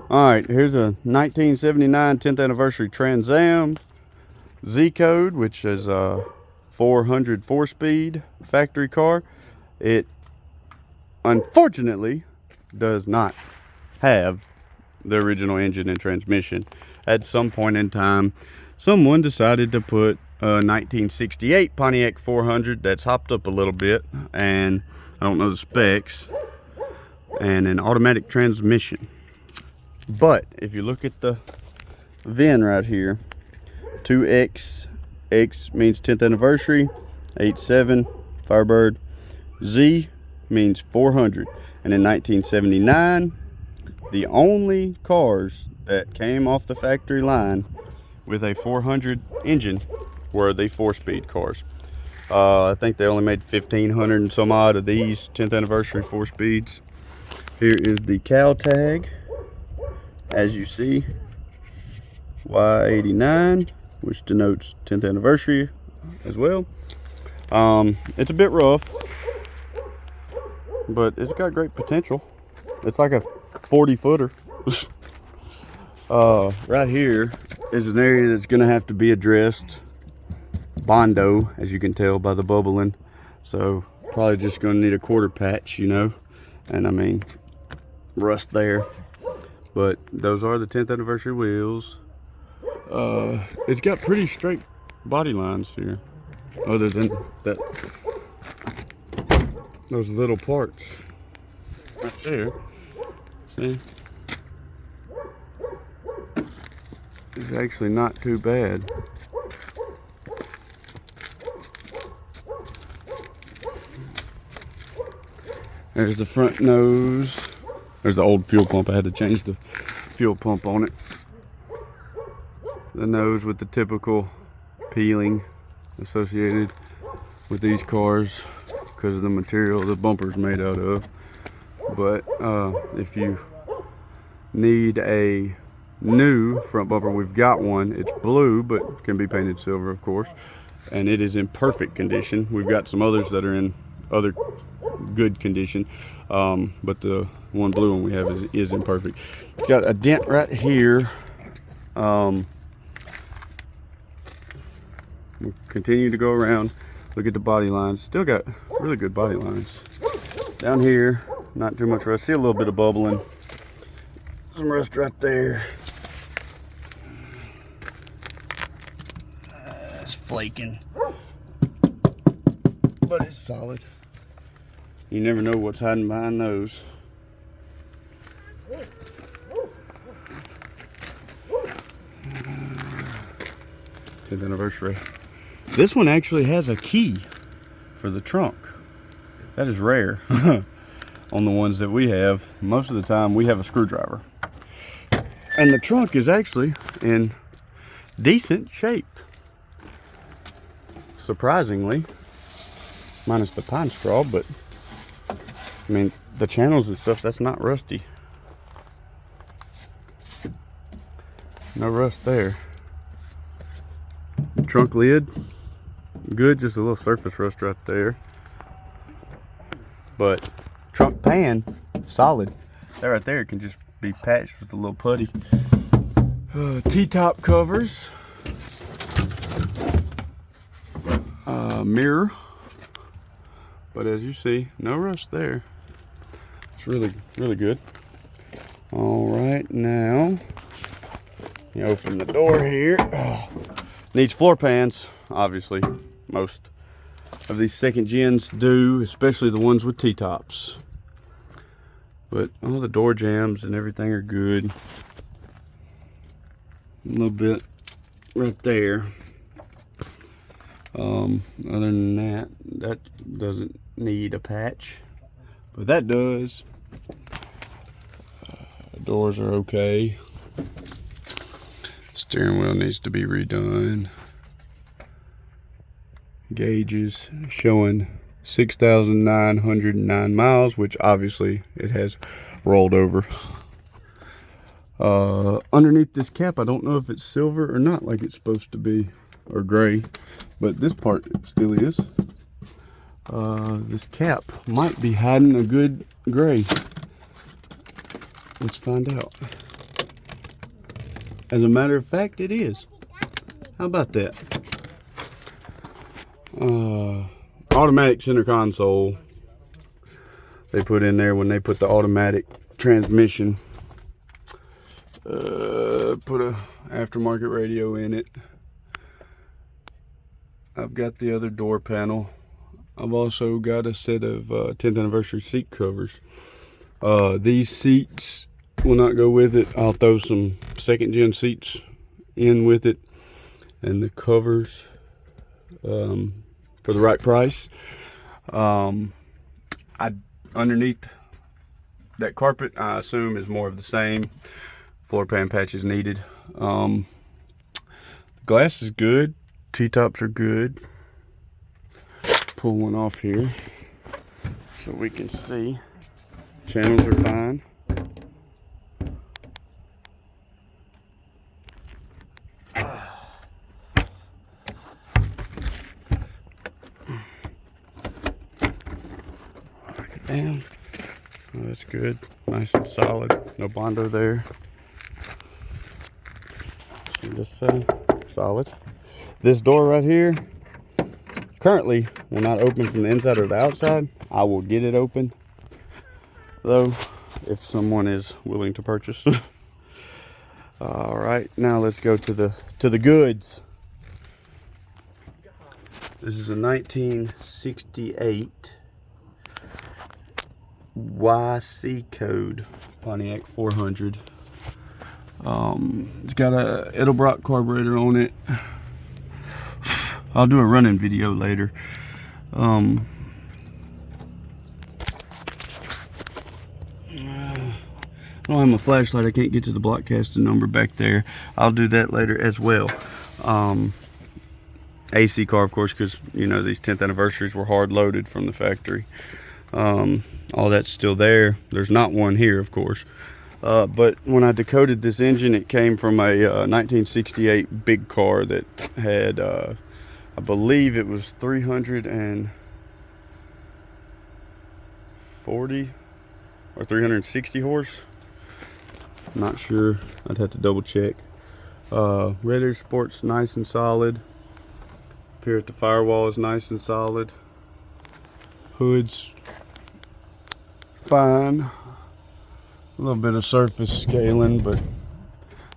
All right, here's a 1979 10th anniversary Trans Am Z code, which is a 400 4-speed factory car. It unfortunately does not have the original engine and transmission. At some point in time, someone decided to put a 1968 Pontiac 400 that's hopped up a little bit, and I don't know the specs, and an automatic transmission. But if you look at the VIN right here, 2X, X means 10th anniversary, 87 Firebird, Z means 400. And in 1979, the only cars that came off the factory line with a 400 engine were the 4-speed cars. I think they only made 1,500 and some odd of these 10th anniversary 4-speeds. Here is the cow tag. As you see, Y89, which denotes 10th anniversary as well. It's a bit rough, but it's got great potential. It's like a 40-footer. Right here is an area that's gonna have to be addressed. Bondo, as you can tell by the bubbling. So probably just gonna need a quarter patch, you know, and I mean, rust there. But those are the 10th anniversary wheels. It's got pretty straight body lines here, other than that, those little parts right there. See, it's actually not too bad. There's the front nose. There's the old fuel pump. I had to change the fuel pump on it. The nose with the typical peeling associated with these cars because of the material the bumper's made out of. But if you need a new front bumper, we've got one. It's blue, but can be painted silver, of course. And it is in perfect condition. We've got some others that are in other good condition, but the one blue one we have is imperfect. It's got a dent right here. We'll continue to go around, look at the body lines. Still got really good body lines. Down here, not too much rust. See a little bit of bubbling. Some rust right there. It's flaking, but it's solid. You never know what's hiding behind those. 10th anniversary. This one actually has a key for the trunk. That is rare on the ones that we have. Most of the time we have a screwdriver. And the trunk is actually in decent shape. Surprisingly, minus the pine straw, but I mean, the channels and stuff, that's not rusty. No rust there. Trunk lid, good, just a little surface rust right there. But trunk pan, solid. That right there can just be patched with a little putty. T-top covers. Mirror. But as you see, no rust there. It's really, really good. All right, now you open the door here. Needs floor pans, obviously. Most of these second gens do, especially the ones with T-tops. But all the door jambs and everything are good. A little bit right there. Other than that, that doesn't need a patch, but that does. Doors are okay. Steering wheel needs to be redone. Gauges showing 6,909 miles, which obviously it has rolled over. Underneath this cap, I don't know if it's silver or not like it's supposed to be, or gray, but this part still is. This cap might be hiding a good gray. Let's find out. As a matter of fact, it is. How about that? Automatic center console. They put in there when they put the automatic transmission. Put a aftermarket radio in it. I've got the other door panel. I've also got a set of 10th anniversary seat covers. These seats will not go with it. I'll throw some second gen seats in with it, and the covers for the right price. Underneath that carpet, I assume, is more of the same. Floor pan patches needed. Glass is good. T-tops are good. Pull one off here so we can see. Channels are fine. Lock it down. Oh, that's good. Nice and solid. No Bondo there. Just solid. This door right here currently will not open from the inside or the outside. I will get it open though if someone is willing to purchase. All right, now let's go to the goods. This is a 1968 YC code Pontiac 400. It's got a Edelbrock carburetor on it. I'll do a running video later. I don't have my flashlight. I can't get to the block casting number back there. I'll do that later as well. AC car, of course, because you know these 10th anniversaries were hard loaded from the factory. All that's still there. There's not one here, of course. But when I decoded this engine, it came from a 1968 big car that had, I believe it was 340 or 360 horse. I'm not sure. I'd have to double check. Radiator support's nice and solid. Up here at the firewall is nice and solid. Hood's fine. A little bit of surface scaling, but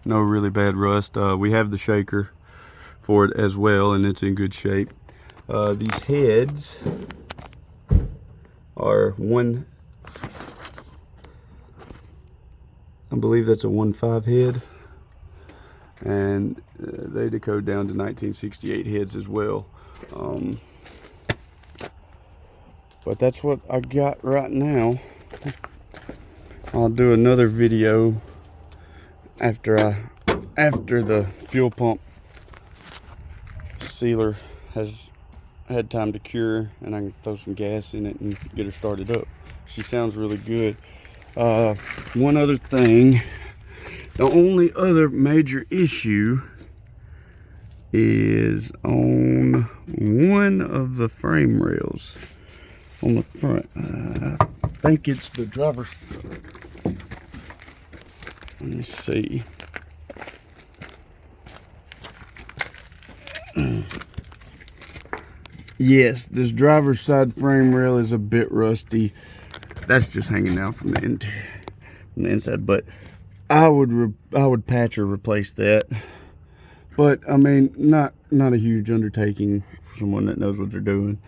no really bad rust. We have the shaker for it as well, and it's in good shape. These heads are I believe that's a 1.5 head, and they decode down to 1968 heads as well. But that's what I got right now. I'll do another video after the fuel pump sealer has had time to cure and I can throw some gas in it and get her started up. She sounds really good. One other thing, the only other major issue is on one of the frame rails on the front. I think it's the driver's. Let me see. Yes, this driver's side frame rail is a bit rusty. That's just hanging down from the inside, but I would patch or replace that. But I mean, not a huge undertaking for someone that knows what they're doing.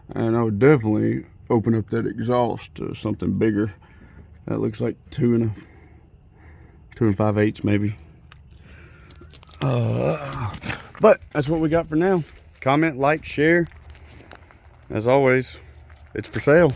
And I would definitely open up that exhaust to something bigger. That looks like 2 5/8 maybe. But that's what we got for now. Comment, like, share. As always, it's for sale.